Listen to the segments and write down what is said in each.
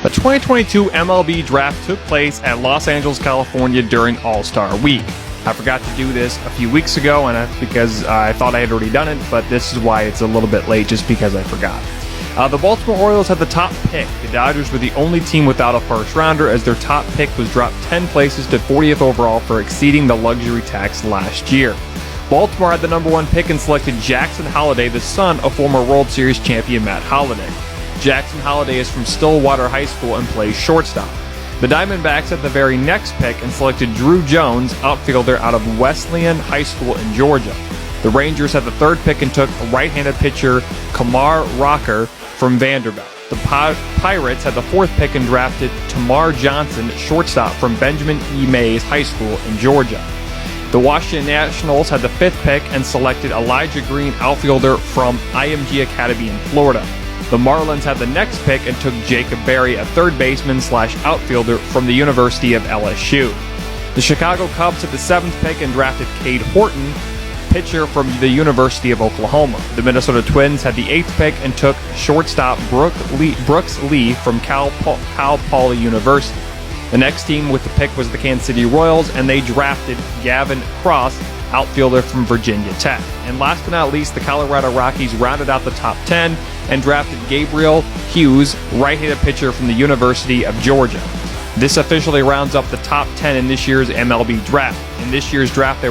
The 2022 MLB draft took place at Los Angeles, California during All-Star Week. I forgot to do this a few weeks ago, and that's because I thought I had already done it, but this is why it's a little bit late, just because I forgot. The Baltimore Orioles had the top pick. The Dodgers were the only team without a first rounder, as their top pick was dropped 10 places to 40th overall for exceeding the luxury tax last year. Baltimore had the number 1 pick and selected Jackson Holliday, the son of former World Series champion Matt Holliday. Jackson Holliday is from Stillwater High School and plays shortstop. The Diamondbacks had the very next pick and selected Drew Jones, outfielder out of Wesleyan High School in Georgia. The Rangers had the 3rd pick and took right-handed pitcher Kamar Rocker from Vanderbilt. The Pirates had the 4th pick and drafted Tamar Johnson, shortstop from Benjamin E. Mays High School in Georgia. The Washington Nationals had the 5th pick and selected Elijah Green, outfielder from IMG Academy in Florida. The Marlins had the next pick and took Jacob Berry, a third baseman/outfielder from the University of LSU. The Chicago Cubs had the 7th pick and drafted Cade Horton, pitcher from the University of Oklahoma. The Minnesota Twins had the 8th pick and took shortstop Brooks Lee from Cal Poly University. The next team with the pick was the Kansas City Royals, and they drafted Gavin Cross, outfielder from Virginia Tech. And last but not least, the Colorado Rockies rounded out the top 10 and drafted Gabriel Hughes, right-handed pitcher from the University of Georgia. This officially rounds up the top 10 in this year's MLB draft. In this year's draft, there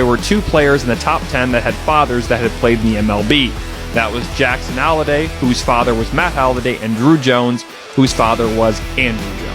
were 2 players in the top 10 that had fathers that had played in the MLB. That was Jackson Holliday, whose father was Matt Holliday, and Drew Jones, whose father was Andrew Jones.